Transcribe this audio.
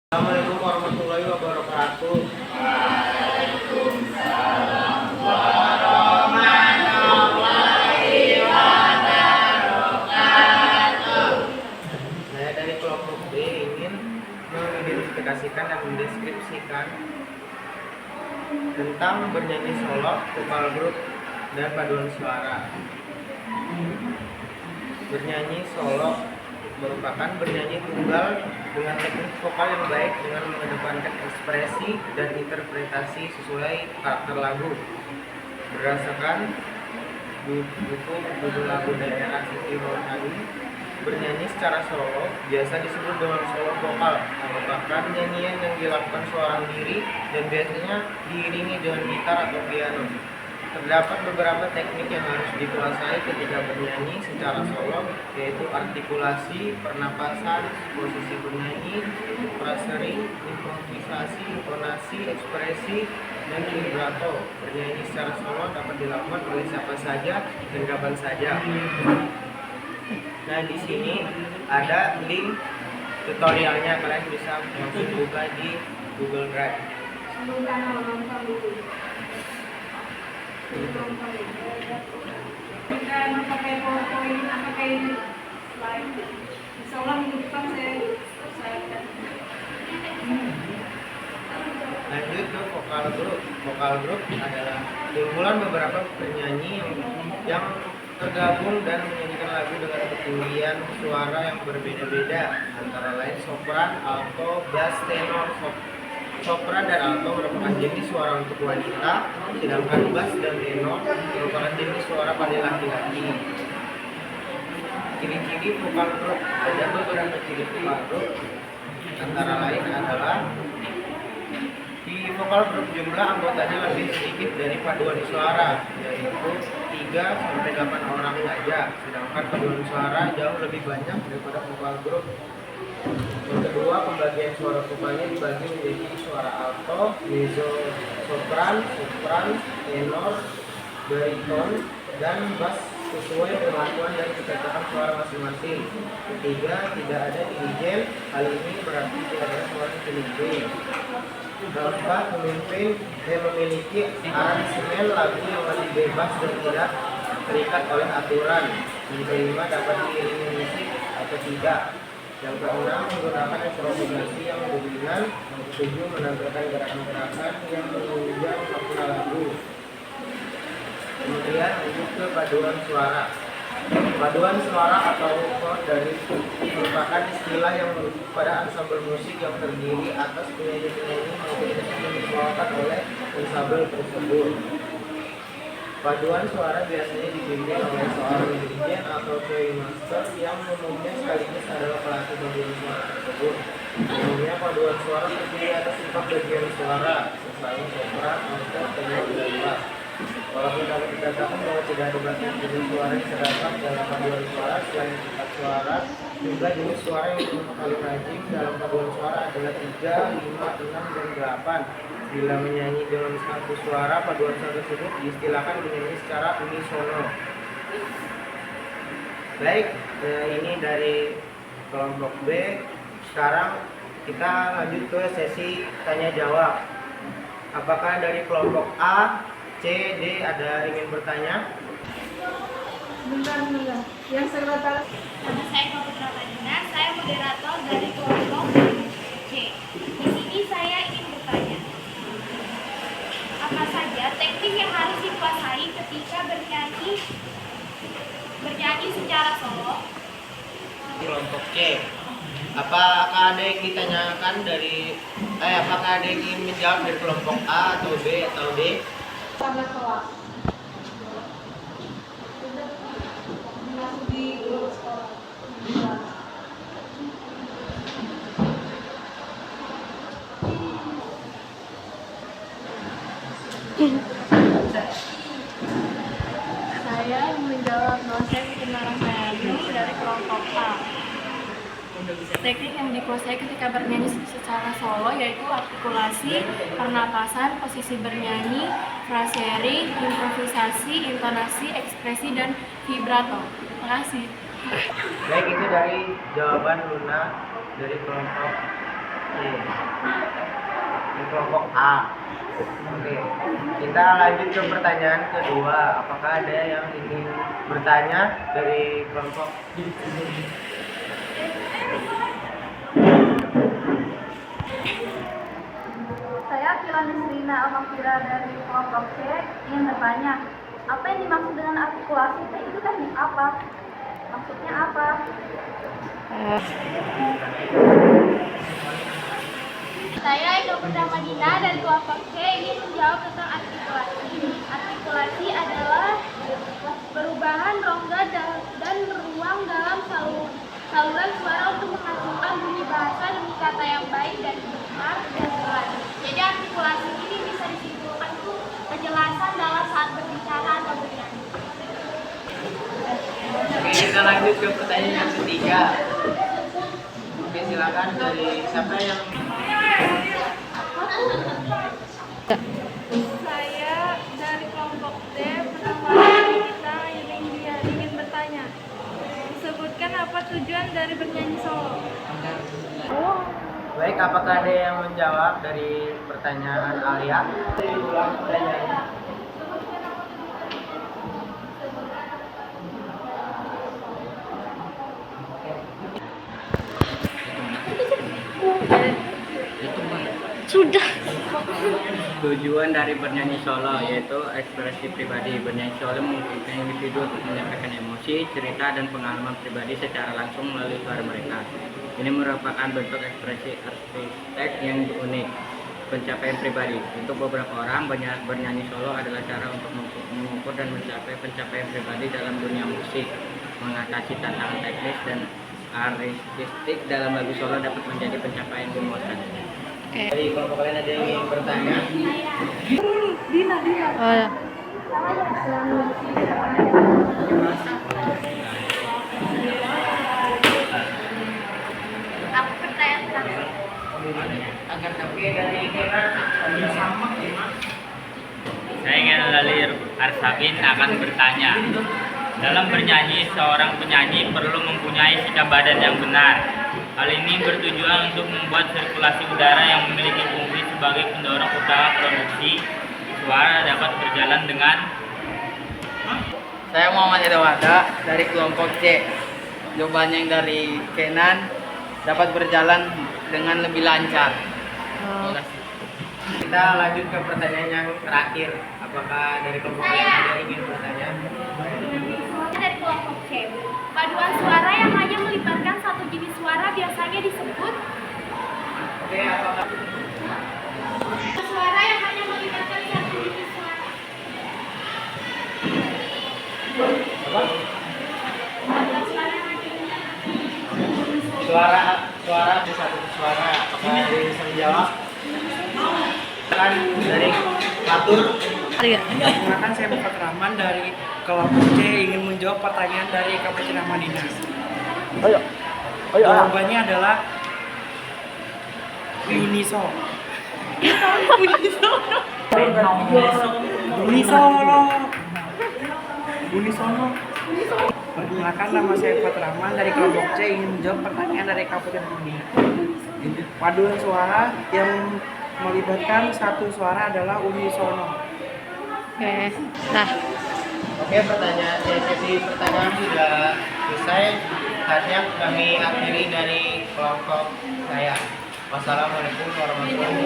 Assalamualaikum warahmatullahi wabarakatuh. Waalaikumsalam warahmatullahi wabarakatuh. Saya dari kelompok B ingin mengidentifikasikan dan mendeskripsikan tentang bernyanyi solo, vokal grup, dan paduan suara. Bernyanyi solo merupakan bernyanyi tunggal dengan teknik vokal yang baik dengan mengedepankan ekspresi dan interpretasi sesuai karakter lagu. Berdasarkan buku judul lagu daerah Siti Nurhadi, bernyanyi secara solo biasa disebut dengan solo vokal, merupakan nyanyian yang dilakukan seorang diri dan biasanya diiringi dengan gitar atau piano. Terdapat beberapa teknik yang harus dikuasai ketika bernyanyi secara solo, yaitu artikulasi, pernapasan, posisi bernyanyi, frasering, improvisasi, intonasi, ekspresi, dan vibrato. Bernyanyi secara solo dapat dilakukan oleh siapa saja dan kapan saja. Nah, di sini ada link tutorialnya, kalian bisa langsung buka di Google Drive. Jika memakai PowerPoint atau kayak slide, insya Allah minggu depan saya Lanjut ke vokal grup. Vokal grup adalah kumpulan beberapa penyanyi yang tergabung dan menyanyikan lagu dengan ketinggian suara yang berbeda-beda, antara lain sopran, alto, bass, tenor. Sopran dan alto merupakan jenis suara untuk wanita, sedangkan bass dan tenor merupakan jenis suara pada laki-laki. Ciri-ciri vokal grup. Ada beberapa ciri vokal grup, antara lain adalah di vokal grup jumlah anggotanya lebih sedikit dari paduan suara, yaitu 3-8 orang saja, sedangkan paduan suara jauh lebih banyak daripada vokal grup. Yang kedua, pembagian suara vokalnya dibagi menjadi suara alto, mezzo, sopran, tenor, bariton, dan bass sesuai kemampuan dan kecocokan suara masing-masing. Ketiga, tidak ada dirijen, hal ini berarti tidak ada suara dirijen. Keempat, pemimpin yang memiliki aransemen lagu yang lebih bebas dan tidak terikat oleh aturan. Yang kelima, dapat diiringi musik atau tidak. Yang keenam, menggunakan improvisasi yang dominan. Yang ketujuh, menampilkan gerakan-gerakan yang menunjang makna lagu. Kemudian lanjut ke paduan suara. Paduan suara atau chord dari merupakan istilah yang merujuk pada ansambel musik yang terdiri atas penyanyi-penyanyi maupun instrumen yang dibawakan oleh ansambel tersebut. Paduan suara biasanya dipimpin oleh seorang dirijen atau playing master yang umumnya sekaligus adalah pelatih paduan suara tersebut. Umumnya paduan suara terdiri atas 4 bagian suara, selain sopran, alto, tenor, dan bass. Walaupun dapat dikatakan bahwa tidak ada bagian jenis suara yang terdapat dalam paduan suara selain 4 suara, jumlah jenis suara yang paling rajin dalam paduan suara adalah 3, 5, 6, dan 8. Bila menyanyi dengan satu suara, paduan suara tersebut diistilahkan menyanyi secara unisono. Baik, ini dari kelompok B. Sekarang kita lanjut ke sesi tanya jawab. Apakah dari kelompok A, C, D ada ingin bertanya? bentar. Yang sekretariat. Nama saya Putra Padina, saya moderator dari kelompok C. Di sini saya ingin bertanya, apa saja teknik yang harus dikuasai ketika bernyanyi secara solo? Kelompok C. Apakah ada yang ditanyakan apakah ada yang ingin menjawab dari kelompok A atau B atau D? Sangat telat. Masuk di grup sekolah. Saya menjawab, nama saya Fitna Rahmayadi dari kelompok A. Teknik yang dikuasai ketika bernyanyi secara solo yaitu artikulasi, pernapasan, posisi bernyanyi, frasering, improvisasi, intonasi, ekspresi, dan vibrato. Terima kasih. Baik, itu dari jawaban Luna dari kelompok Di kelompok A. Oke, kita lanjut ke pertanyaan kedua. Apakah ada yang ingin bertanya dari kelompok? Saya Kilanis Rina Almakira dari kelompok C ingin bertanya, apa yang dimaksud dengan artikulasi? Itu teknik apa? Maksudnya apa? Saya Eko Madina dari kelompok C ingin menjawab tentang artikulasi. Artikulasi adalah perubahan rongga dan ruang dalam saluran suara untuk menghasilkan bunyi bahasa demi kata yang baik dan benar dan jelas. Jadi artikulasi ini bisa disimpulkan itu kejelasan dalam saat berbicara atau bernyanyi. Oke, kita lanjut ke pertanyaan yang ketiga. Oke, silakan dari siapa yang Saya dari kelompok D bernama Nikita ingin bertanya. Sebutkan apa tujuan dari bernyanyi solo? baik, apakah ada yang menjawab dari pertanyaan Alia? Ulang pertanyaannya. Sudah. Tujuan dari bernyanyi solo yaitu ekspresi pribadi. Bernyanyi solo memungkinkan individu untuk menyampaikan emosi, cerita, dan pengalaman pribadi secara langsung melalui suara mereka. Ini merupakan bentuk ekspresi artistik yang unik, pencapaian pribadi. Untuk beberapa orang, bernyanyi solo adalah cara untuk mengukur dan mencapai pencapaian pribadi dalam dunia musik. Mengatasi tantangan teknis dan artistik dalam lagu solo dapat menjadi pencapaian memuaskan. Dari kelompok kalian ada yang ingin bertanya? Oh, ya. Aku pertanyaan terakhir. Agar tapi dari kita sama Saya ingin Lalir Arsabin akan bertanya. Dalam bernyanyi, seorang penyanyi perlu mempunyai sikap badan yang benar. Hal ini bertujuan untuk membuat sirkulasi udara yang memiliki fungsi sebagai pendorong utama produksi suara dapat berjalan dengan. Saya Muhammad Edawada dari kelompok C. Jawabannya yang dari Kenan dapat berjalan dengan lebih lancar. Terima kasih. Kita lanjut ke pertanyaan yang terakhir. Apakah dari kelompok kalian ada yang ingin bertanya? Dari kelompok C. Paduan suara yang hanya melibatkan satu jenis suara biasanya disebut Oke, apakah suara yang hanya melibatkan satu jenis suara. suara satu suara? Apakah ada yang bisa menjawab? Kan dari Fatur. Perkenalkan, saya Muhammad Rahman dari kelompok C ingin menjawab pertanyaan dari KPC Madinah. Jawabannya adalah uniso. Unisono. Perkenalkan, nama saya Muhammad Rahman dari kelompok C ingin menjawab pertanyaan dari KPC Madinah. Paduan suara yang melibatkan satu suara adalah unisono. Oke. Nah, Oke, sesi pertanyaan sudah selesai. Saatnya kami akhiri dari kelompok saya. Wassalamualaikum warahmatullahi wabarakatuh.